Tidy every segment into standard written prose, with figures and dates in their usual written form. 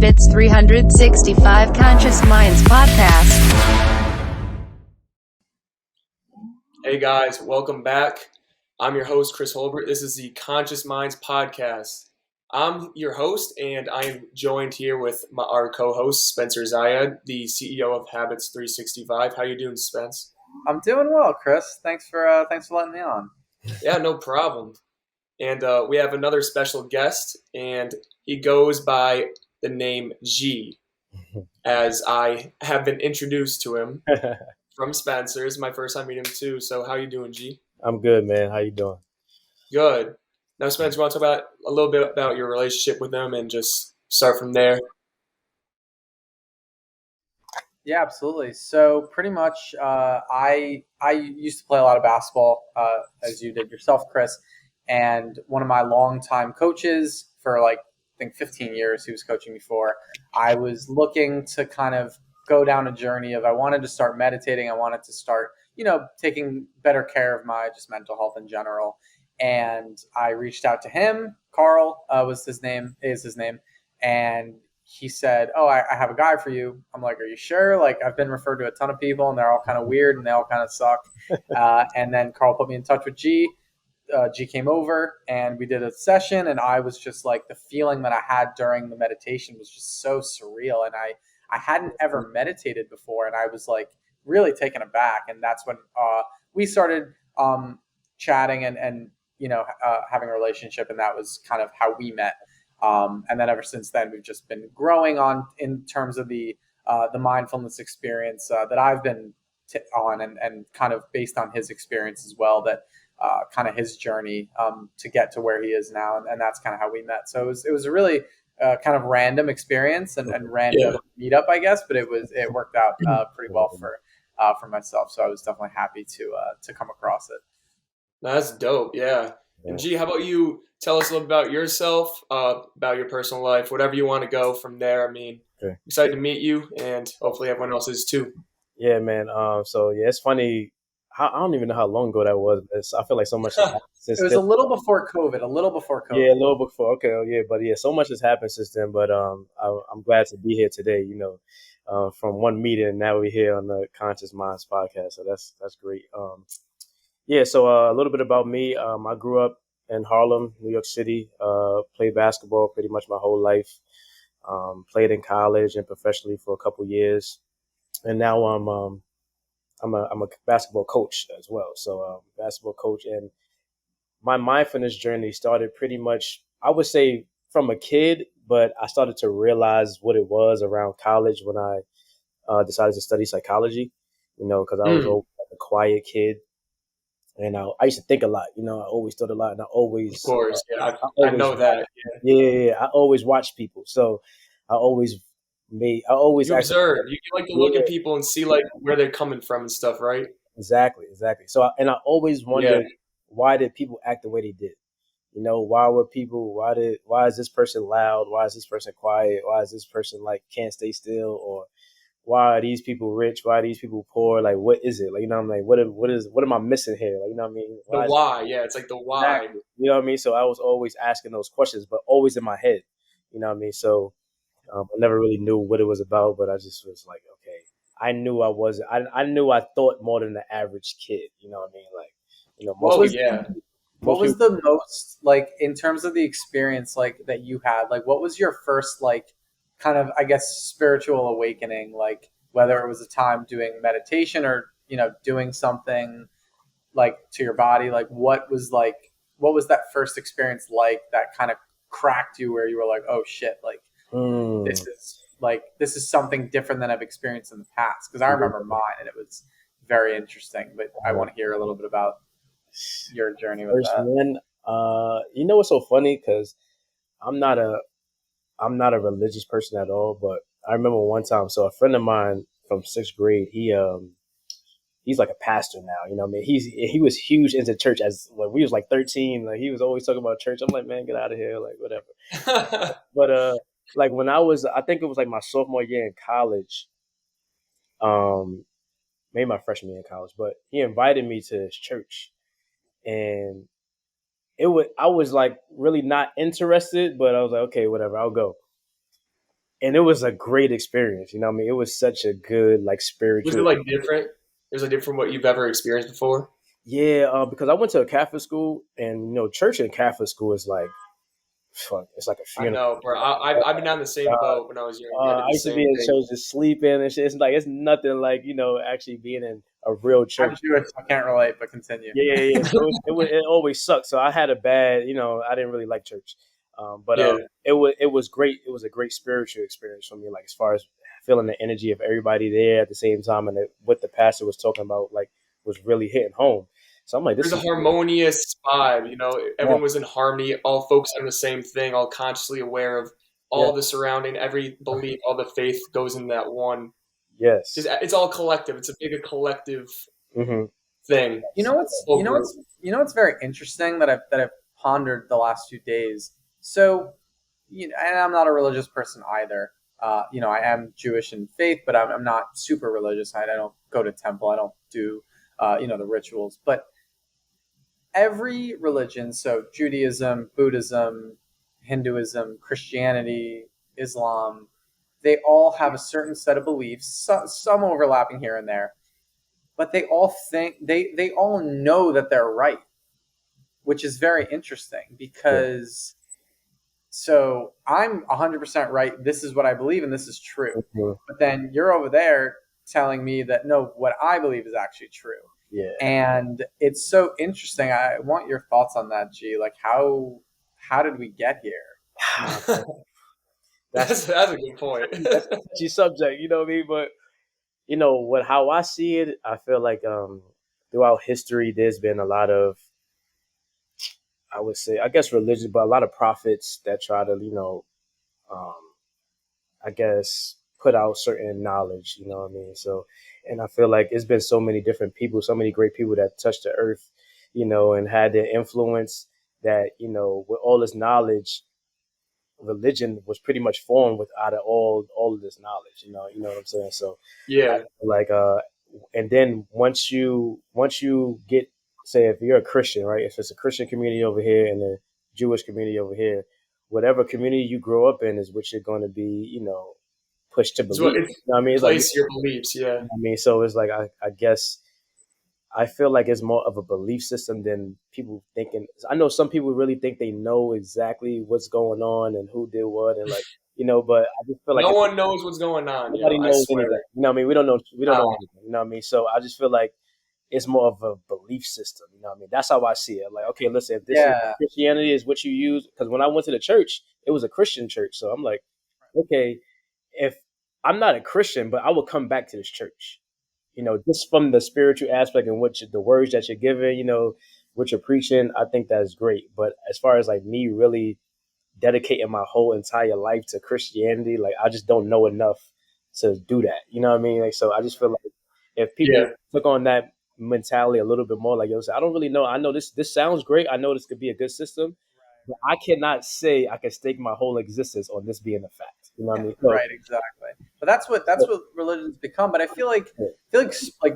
Habits 365 Conscious Minds podcast. Hey guys, welcome back. I'm your host, Chris Holbert. This is the Conscious Minds podcast. I'm your host, and I am joined here with our co-host, Spencer Zayed, the CEO of Habits 365. How you doing, Spence? I'm doing well, Chris. Thanks for letting me on. Yeah, no problem. And we have another special guest, and he goes by the name G, as I have been introduced to him from Spencer. It's my first time meeting him too. So how you doing, G? I'm good, man. How you doing? Good. Now, Spencer, want to talk about a little bit about your relationship with him and just start from there? Yeah, absolutely. So pretty much, I used to play a lot of basketball, as you did yourself, Chris. And one of my longtime coaches for I think 15 years, he was coaching before. I was looking to kind of go down a journey of I wanted to start meditating. I wanted to start, taking better care of my just mental health in general. And I reached out to him. Carl is his name, and he said, "Oh, I have a guy for you." I'm like, "Are you sure?" Like, I've been referred to a ton of people, and they're all kind of weird, and they all kind of suck. And then Carl put me in touch with G. G came over, and we did a session, and I was just like, the feeling that I had during the meditation was just so surreal, and I hadn't ever meditated before, and I was like really taken aback, and that's when we started chatting and having a relationship, and that was kind of how we met. And then ever since then, we've just been growing on in terms of the mindfulness experience that I've been on, and kind of based on his experience as well. That kind of his journey to get to where he is now, and that's kind of how we met. So it was a really kind of random experience and random meetup, I guess, but it worked out pretty well for myself. So I was definitely happy to come across it. That's dope. Yeah. And G, how about you tell us a little about yourself, about your personal life, whatever you want to go from there. I mean, excited to meet you, and hopefully everyone else is too. Yeah, man. So it's funny. I don't even know how long ago that was. I feel like so much has happened since It was then. a little before COVID. Yeah, a little before. Okay, yeah, but yeah, so much has happened since then. But I'm glad to be here today. From one meeting, now we're here on the Conscious Minds podcast. So that's great. Yeah, so a little bit about me. I grew up in Harlem, New York City. Played basketball pretty much my whole life. Played in college and professionally for a couple years, and now I'm a basketball coach as well. So basketball coach, and my mindfulness journey started pretty much, I would say, from a kid, but I started to realize what it was around college when I decided to study psychology. Because I was always like a quiet kid. And I used to think a lot, I always thought a lot, and I always, Of course, yeah, I always know that. yeah, I always watch people. So I always You actually, observe. You like to look at people and see like where they're coming from and stuff, right? exactly. So, I always wondered, why did people act the way they did? Why is this person loud? Why is this person quiet? Why is this person like can't stay still? Or why are these people rich? Why are these people poor? Like, what is it? Like, I'm like, what am I missing here? Like, what I mean? The why, yeah, it's like the why. Exactly. You know what I mean? So I was always asking those questions, but always in my head. You know what I mean? So I never really knew what it was about, but I just was like, okay. I knew I wasn't. I knew I thought more than the average kid. You know what I mean? Like, What was the most, like, in terms of the experience, like, that you had? Like, what was your first, like, kind of, I guess, spiritual awakening? Like, whether it was a time doing meditation or, doing something like to your body. Like, what was that first experience like that kind of cracked you, where you were like, oh shit, like this is something different than I've experienced in the past? Because I remember mine, and it was very interesting. But I want to hear a little bit about your journey with First that. one, what's so funny? Because I'm not a religious person at all, but I remember one time. So a friend of mine from sixth grade, he's like a pastor now. You know what I mean? He was huge into church as when we was like 13. Like, he was always talking about church. I'm like, man, get out of here, like, whatever. But like when I think it was like my sophomore year in college, maybe my freshman year in college, but he invited me to his church, and I was like really not interested, but I was like, okay, whatever, I'll go. and it was a great experience. You know what I mean? It was such a good like Was it spiritual. like different? It was like different from what you've ever experienced before. Yeah, because I went to a Catholic school, and church in Catholic school is like, fuck, it's like a I funeral. know, bro. I've been on the same boat when I was younger. I did I the used to be same in thing. church just sleeping and shit. It's like it's nothing like actually being in a real I'm church. Jewish, so I can't relate, but continue. Yeah. So it always sucked. So I had a bad, I didn't really like church. But Yeah. it was great. It was a great spiritual experience for me. Like as far as feeling the energy of everybody there at the same time, and what the pastor was talking about, like was really hitting home. So I'm like, this There's a is harmonious vibe, yeah, everyone was in harmony, all focused on the same thing, all consciously aware of yeah, all the surrounding, every belief, all the faith goes in that one. yes, Because it's all collective. It's a big collective hmm thing. You know what's Whole you know group. what's you know what's very interesting that I've pondered the last few days. So, and I'm not a religious person either. I am Jewish in faith, but I'm not super religious. I don't go to temple. I don't do the rituals. But every religion, so Judaism, Buddhism, Hinduism, Christianity, Islam, they all have a certain set of beliefs, some overlapping here and there, but they all think they all know that they're right, which is very interesting yeah, because so I'm 100% right. This is what I believe, and this is true. mhm, But then you're over there telling me that no, what I believe is actually true. yeah. And it's so interesting. I want your thoughts on that, G. Like how did we get here? That's That's a good point. that's a touchy subject. You know what I mean? But what how I see it, I feel like throughout history, there's been a lot of, I would say, I guess religion, but a lot of prophets that try to um, I guess put out certain knowledge. You know what I mean? So, and I feel like it's been so many different people, so many great people that touched the earth, and had their influence. That with all this knowledge, religion was pretty much formed with out of all of this knowledge. You know what I'm saying? So, Yeah. like and then once you get, say, if you're a Christian, right, if it's a Christian community over here and a Jewish community over here, whatever community you grow up in is what you're going to be pushed to It's what believe. it You know what I mean? It's like, place your beliefs, yeah. I mean, so it's like I guess I feel like it's more of a belief system than people thinking. I know some people really think they know exactly what's going on and who did what, and but I just feel like No one knows what's going on, nobody I knows swear. anything. You know what I mean? We don't know No. anything. You know what I mean? So I just feel like it's more of a belief system. You know what I mean? That's how I see it. Like, okay, listen, if this is Yeah. Christianity is what you use, because when I went to the church, it was a Christian church. So I'm like, okay, if I'm not a Christian, but I will come back to this church. Just from the spiritual aspect and the words that you're giving, what you're preaching, I think that's great. But as far as like me really dedicating my whole entire life to Christianity, like I just don't know enough to do that. You know what I mean? Like, so I just feel like if people Yeah. took on that mentality a little bit more, like, I don't really know. I know this sounds great. I know this could be a good system, but I cannot say I can stake my whole existence on this being a fact. You know what I mean? So, Right, exactly. But that's what religion's become. But I feel like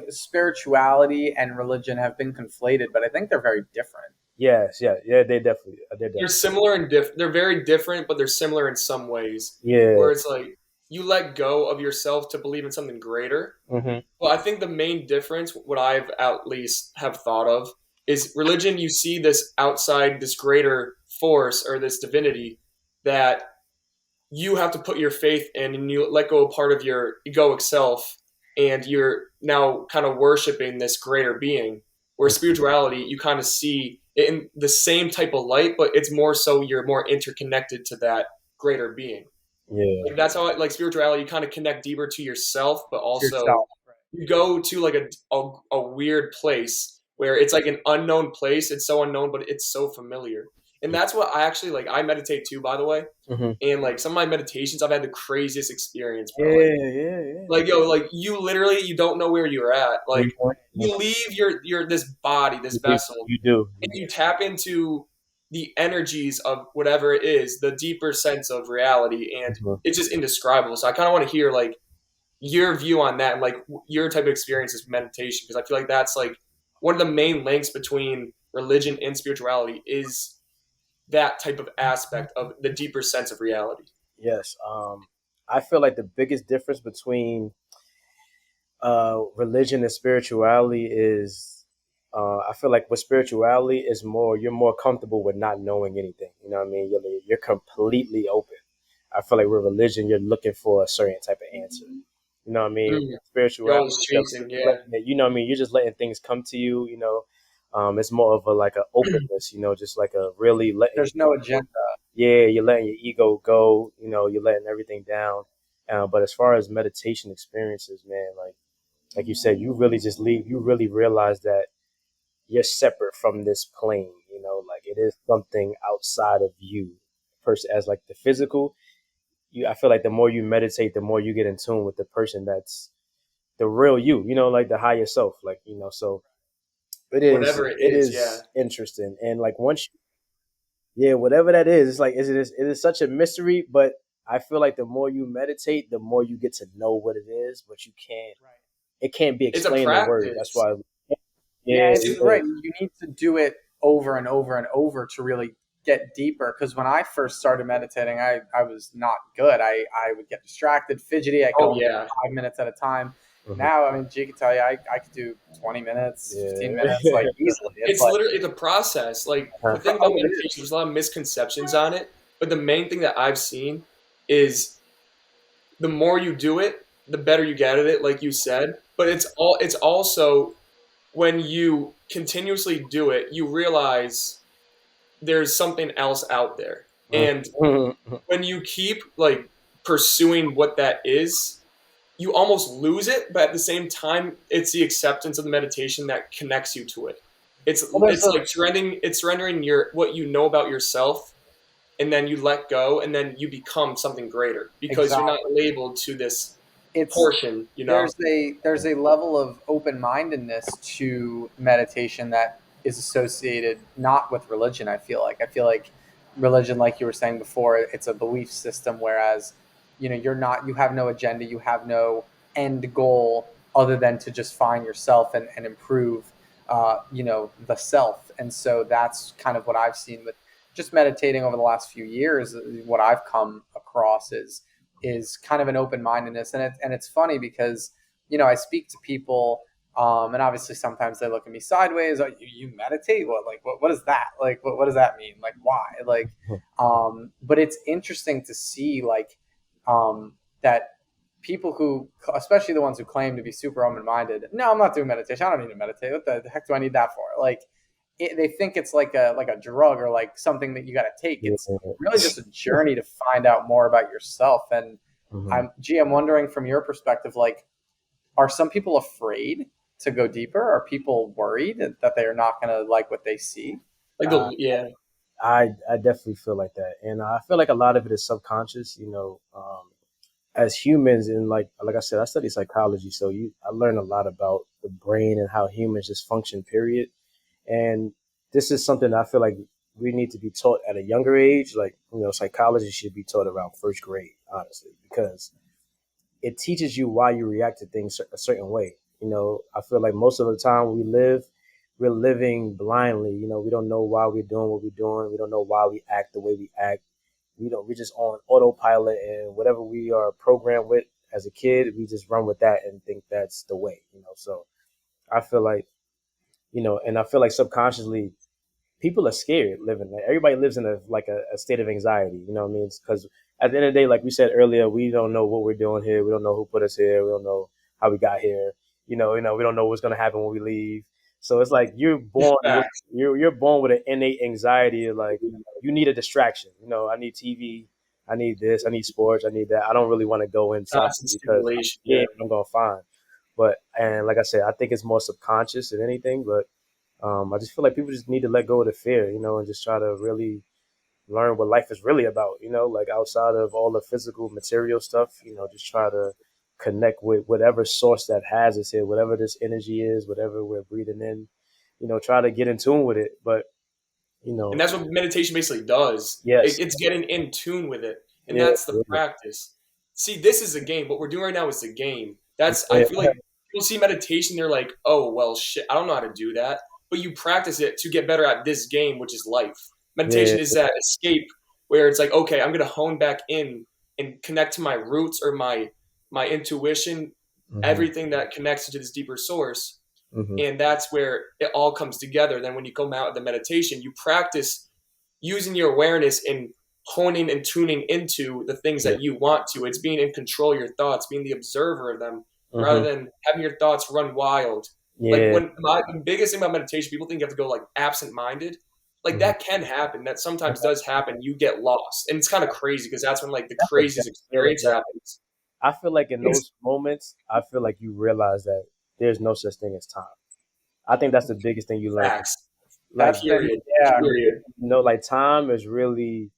spirituality and religion have been conflated, but I think they're very different. yes, yeah, they definitely, They're similar and they're very different, but they're similar in some ways. yeah. Where it's like you let go of yourself to believe in something greater. hmm Well, I think the main difference, what I've at least have thought of, is religion. You see this outside, this greater force or this divinity that you have to put your faith in, and you let go of part of your egoic self, and you're now kind of worshiping this greater being. Where spirituality, you kind of see it in the same type of light, but it's more so you're more interconnected to that greater being. Yeah. Like that's how like spirituality, you kind of connect deeper to yourself, but To also yourself. you go to like a weird place where it's like an unknown place. It's so unknown, but it's so familiar. And that's what I actually like. I meditate too, by the way. hmm And like some of my meditations, I've had the craziest experience, bro. Yeah. Like yo, like you literally you don't know where you're at. Like you leave your this body, this vessel, You do. and you tap into the energies of whatever it is, the deeper sense of reality, and Mhm. it's just indescribable. So I kind of want to hear like your view on that and like your type of experiences with meditation, because I feel like that's like one of the main links between religion and spirituality is that type of aspect of the deeper sense of reality. Yes. I feel like the biggest difference between religion and spirituality is I feel like with spirituality is more you're more comfortable with not knowing anything. You know what I mean? You're completely open. I feel like with religion, you're looking for a certain type of answer. You know what I mean? Mm. You're Spirituality, always chasing, yeah. you know what I mean? You're just letting things come to you. You know, it's more of a like an openness. You know, just like a really letting. There's no agenda. Yeah, you're letting your ego go. You know, you're letting everything down. But as far as meditation experiences, man, like you said, you really just leave. You really realize that you're separate from this plane. You know, like it is something outside of you, person as like the physical. I feel like the more you meditate, the more you get in tune with the person that's the real you. You know, like the higher self. Like so Whatever it it is, yeah. is interesting. And like once yeah, whatever that is, it's like it is such a mystery, but I feel like the more you meditate, the more you get to know what it is, but you can't it can't be It's a explained in words. That's practice. why Yeah, yeah, it's right. You need to do it over and over and over to really get deeper. Because when I first started meditating, I was not good. I would get distracted, fidgety. I could Oh only do yeah. 5 minutes at a time. Mhm. Now, I mean, G can tell you, I could do 20 minutes, 15 Yeah. minutes, like easily. It's like, literally the process. Like the thing about oh, it meditation, there's a lot of misconceptions on it, but the main thing that I've seen is the more you do it, the better you get at it, like you said. But it's also when you continuously do it, you realize there's something else out there. And when you keep like pursuing what that is, you almost lose it, but at the same time, it's the acceptance of the meditation that connects you to it. well, there's It's like surrendering your what you know about yourself, and then you let go, and then you become something greater because you're not exactly. labeled to this It's portion. You know, there's a level of open mindedness to meditation that is associated not with religion. I feel like religion, like you were saying before, it's a belief system, whereas you have no agenda, you have no end goal other than to just find yourself and improve the self. And so that's kind of what I've seen with just meditating over the last few years. What I've come across is kind of an open-mindedness, and it's funny because I speak to people, and obviously sometimes they look at me sideways. Oh, you meditate? What is that? Like what does that mean? Like why? But it's interesting to see that people who, especially the ones who claim to be super open-minded, no, I'm not doing meditation. I don't need to meditate. What the heck do I need that for? They think it's like a drug or like something that you got to take. It's really just a journey to find out more about yourself. And Mhm. I'm wondering from your perspective, like, are some people afraid to go deeper? Are people worried that they are not going to like what they see? like Uh, yeah, I definitely feel like that, and I feel like a lot of it is subconscious. You know, as humans, and like I said, I study psychology, so I learn a lot about the brain and how humans just function. Period. And this is something I feel like we need to be taught at a younger age. Like, psychology should be taught around first grade, honestly, because it teaches you why you react to things a certain way. I feel like most of the time we're living blindly. We don't know why we're doing what we're doing. We don't know why we act the way we act. We're just on autopilot, and whatever we are programmed with as a kid, we just run with that and think that's the way. So I feel like, and I feel like subconsciously people are scared living. Like everybody lives in a state of anxiety. You know what I mean? Because at the end of the day, like we said earlier, we don't know what we're doing here. We don't know who put us here. We don't know how we got here. We don't know what's gonna happen when we leave. So it's like facts. you're born with an innate anxiety. Like you need a distraction. I need TV. I need this. I need sports. I need that. I don't really want to go inside Constant because stimulation. yeah, Yeah, I'm gonna find. But and like I said, I think it's more subconscious than anything. But I just feel like people just need to let go of the fear, and just try to really learn what life is really about, like outside of all the physical material stuff, just try to connect with whatever source that has us here, whatever this energy is, whatever we're breathing in, try to get in tune with it. But, you and know, that's what meditation basically does. yes, It's getting in tune with it, and yeah, that's the practice. See, this is a game. What we're doing right now is a game. That's I yeah, feel like people see meditation, they're like, oh well, shit, I don't know how to do that. But you practice it to get better at this game, which is life. yeah, Meditation is that escape where it's like, okay, I'm gonna hone back in and connect to my roots or my intuition, everything that connects to this deeper source. And that's where it all comes together. Then when you come out of the meditation, you practice using your awareness and honing and tuning into the things that you want to. It's being in control of your thoughts, being the observer of them, rather than having your thoughts run wild. Like the biggest thing about meditation, people think you have to go like absent-minded. Like that can happen. That sometimes does happen. You get lost, and it's kind of crazy because that's when like the craziest experience happens. I feel like in those moments, I feel like you realize that there's no such thing as time. I think that's the biggest thing you learn. Facts. Like, Period. You know, like time is really,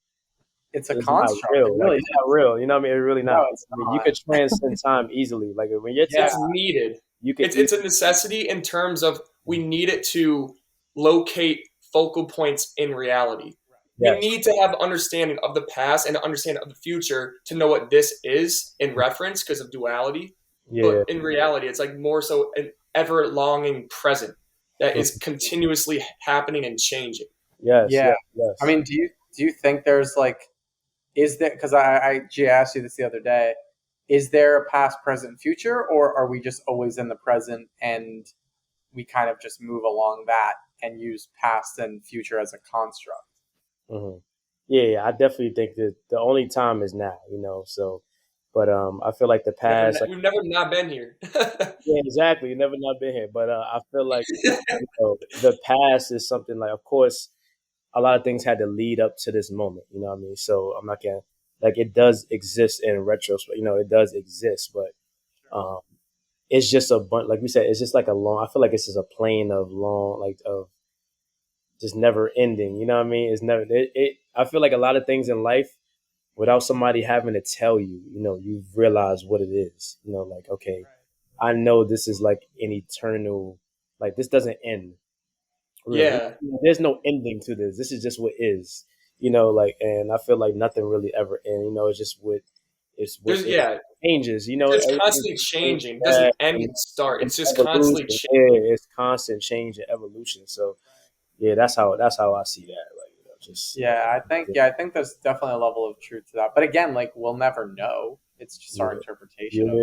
it's a not construct. real. It really it's not real. You know what I mean? It's really not. No, it's I mean, not. you could transcend time easily. Like when you're It's needed. you can. It's a necessity in terms of we need it to locate focal points in reality. Yes. We need to have understanding of the past and understanding of the future to know what this is in reference because of duality. But in reality, it's like more so an ever longing present that is continuously happening and changing. Yes. I mean, do you think there's like, is there, because I asked you this the other day, is there a past, present, future, or are we just always in the present and we kind of just move along that and use past and future as a construct? Yeah, I definitely think that the only time is now, you know, so, but I feel like the past. We've never not been here. Yeah, exactly. You've never not been here. But I feel like the past is something like, of course, a lot of things had to lead up to this moment. You know what I mean? So I'm not going to, like, it does exist in retrospect. You know, it does exist. But it's just a bunch, like we said, it's just like I feel like it's just a plane of long, like, of just never ending. You know what I mean? It's never, I feel like a lot of things in life, without somebody having to tell you, you know, you realize what it is. You know, like, okay, I know this is like an eternal, like this doesn't end. Really. Yeah. There's no ending to this. This is just what is. You know, like, and I feel like nothing really ever ends. You know, it's just what it changes. You know, it's constantly changing. It doesn't end and start. It's just constantly changing. Yeah, it's constant change and evolution. So, yeah, that's how I see that. Like, you know, just I think there's definitely a level of truth to that. But again, like we'll never know. It's just our interpretation. But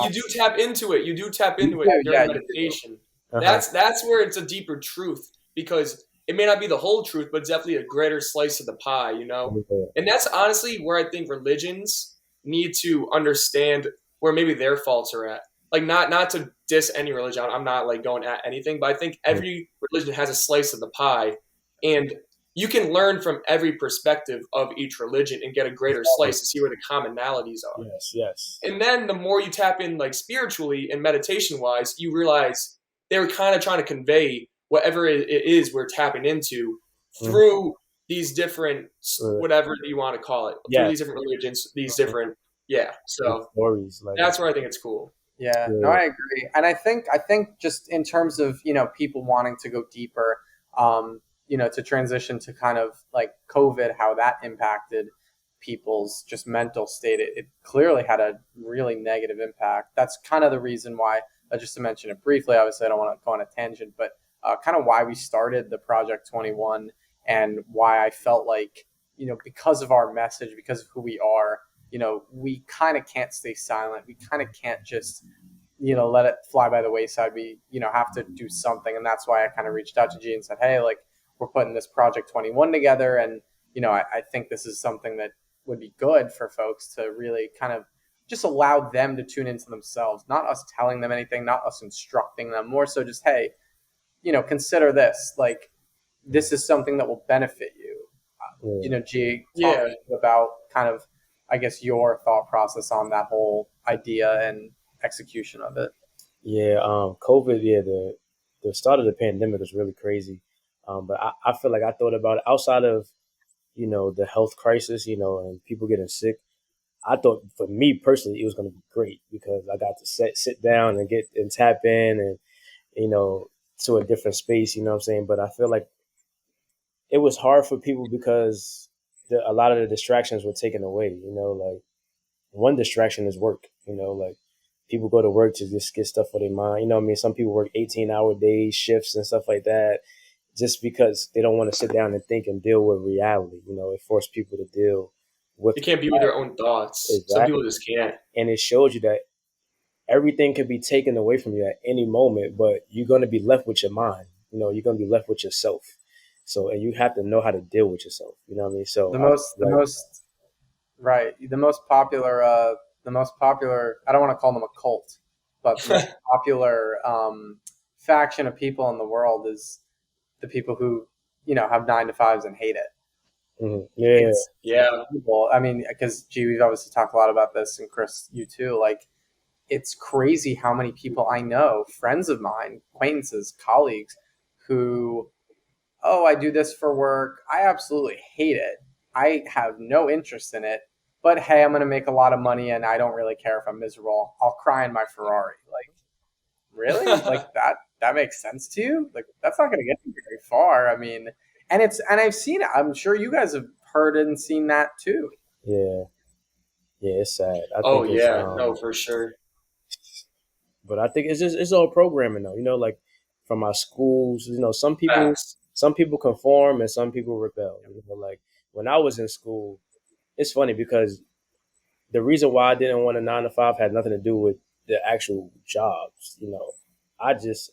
you do tap into it. You do tap into it during meditation. That's where it's a deeper truth because it may not be the whole truth, but it's definitely a greater slice of the pie, you know? And that's honestly where I think religions need to understand where maybe their faults are at. Like not to diss any religion. I'm not like going at anything, but I think every religion has a slice of the pie and you can learn from every perspective of each religion and get a greater slice to see where the commonalities are. Yes. And then the more you tap in like spiritually and meditation wise, you realize they were kind of trying to convey whatever it is we're tapping into through these different, whatever you want to call it, through these different religions, these different, so stories. Like, that's where I think it's cool. Yeah, no, I agree. And I think just in terms of, you know, people wanting to go deeper, you know, to transition to kind of like COVID, how that impacted people's just mental state, it clearly had a really negative impact. That's kind of the reason why, just to mention it briefly, obviously I don't want to go on a tangent, but kind of why we started the Project 21 and why I felt like, you know, because of our message, because of who we are, you know, we kind of can't stay silent. We kind of can't just, you know, let it fly by the wayside. We, you know, have to do something. And that's why I kind of reached out to G and said, hey, like, we're putting this Project 21 together. And, you know, I think this is something that would be good for folks to really kind of just allow them to tune into themselves, not us telling them anything, not us instructing them, more so just, hey, you know, consider this, like, this is something that will benefit you. You know, G, talk about kind of, I guess, your thought process on that whole idea and execution of it. Yeah, COVID, the start of the pandemic was really crazy. But I feel like I thought about it outside of, you know, the health crisis, you know, and people getting sick. I thought for me personally, it was going to be great because I got to sit down and tap in and, you know, to a different space, you know what I'm saying? But I feel like it was hard for people because a lot of the distractions were taken away, you know, like one distraction is work, you know, like people go to work to just get stuff for their mind. You know what I mean? Some people work 18-hour days, shifts and stuff like that just because they don't want to sit down and think and deal with reality. You know, it forced people to deal with They can't be with their own thoughts. Some exactly, people just can't. and it shows you that everything can be taken away from you at any moment, but you're going to be left with your mind. You know, you're going to be left with yourself. So, and you have to know how to deal with yourself. You know what I mean? So, The most right, the most popular. I don't want to call them a cult, but the most popular faction of people in the world is the people who have 9 to 5s and hate it. yeah, Yeah. Well, I mean, because we've obviously talked a lot about this, and Chris, you too. Like, it's crazy how many people I know, friends of mine, acquaintances, colleagues, who, oh, I do this for work. I absolutely hate it. I have no interest in it. But hey, I'm going to make a lot of money, and I don't really care if I'm miserable. I'll cry in my Ferrari. Like, really? Like that makes sense to you? Like, that's not going to get you very far. I mean, and I've seen it. I'm sure you guys have heard and seen that too. yeah, yeah. It's sad. Oh yeah, no, for sure. But I think it's all programming though. You know, like from our schools. You know, some people conform and some people rebel. You know, like when I was in school, it's funny because the reason why I didn't want a 9 to 5 had nothing to do with the actual jobs. You know, I just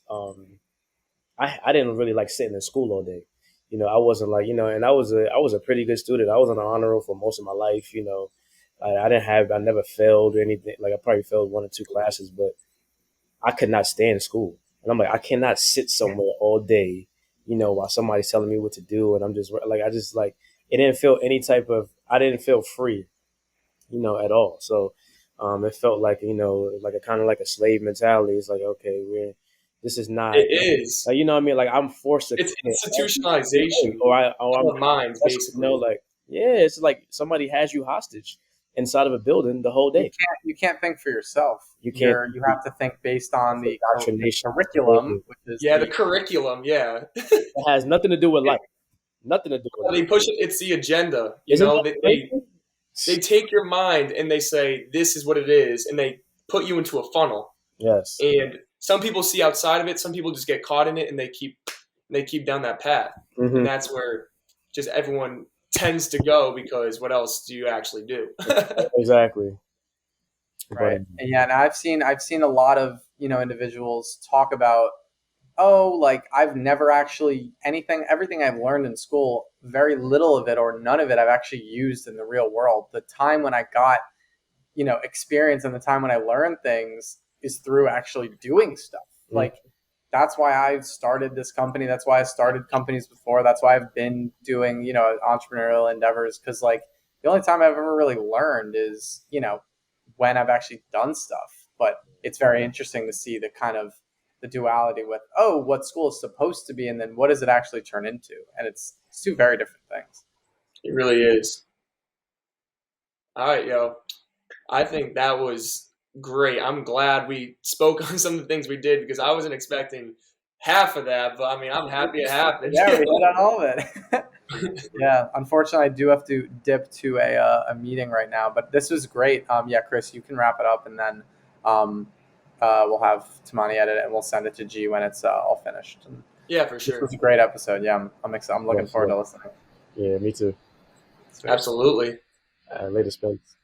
I didn't really like sitting in school all day. You know, I wasn't like, and I was a pretty good student. I was on the honor roll for most of my life. You know, I never failed or anything. Like I probably failed 1 or 2 classes, but I could not stay in school. And I'm like, I cannot sit somewhere all day, while somebody's telling me what to do. And I'm just like, it didn't feel I didn't feel free, at all. So, it felt like, like a kind of like a slave mentality. It's like, okay, this is not, It is. you know what I mean? Like I'm forced to, It's institutionalization or of I'm, our minds, basically. like, yeah, it's like somebody has you hostage inside of a building the whole day. You can't think for yourself. You can't. You have to think based on the Indoctrination. curriculum, which is Yeah, the curriculum. Yeah, It has nothing to do with life. Nothing to do with they life. push it. It's the agenda. Isn't that crazy? They take your mind and they say this is what it is, and they put you into a funnel. Yes. And some people see outside of it. Some people just get caught in it, and they keep down that path. Mhm. And that's where just everyone tends to go, because what else do you actually do? Exactly. right. And yeah, and I've seen a lot of individuals talk about, oh, like I've never actually everything I've learned in school, very little of it or none of it I've actually used in the real world. The time when I got experience and the time when I learned things is through actually doing stuff. Mhm. Like, that's why I started this company. That's why I started companies before. That's why I've been doing, entrepreneurial endeavors. Because like the only time I've ever really learned is, when I've actually done stuff. But it's very interesting to see the kind of the duality with, oh, what school is supposed to be, and then what does it actually turn into? And it's 2 very different things. It really is. All right, yo. I think that was great. I'm glad we spoke on some of the things we did, because I wasn't expecting half of that, but I mean, I'm happy it happened. Yeah, we hit on all of it. Yeah, unfortunately, I do have to dip to a meeting right now, but this was great. Yeah, Chris, you can wrap it up, and then we'll have Tamani edit it, and we'll send it to G when it's all finished. And Yeah, for this sure. was a great episode. Yeah, I'm excited. I'm looking forward to listening. Yeah, me too. Sweet. Absolutely. Later, Spence.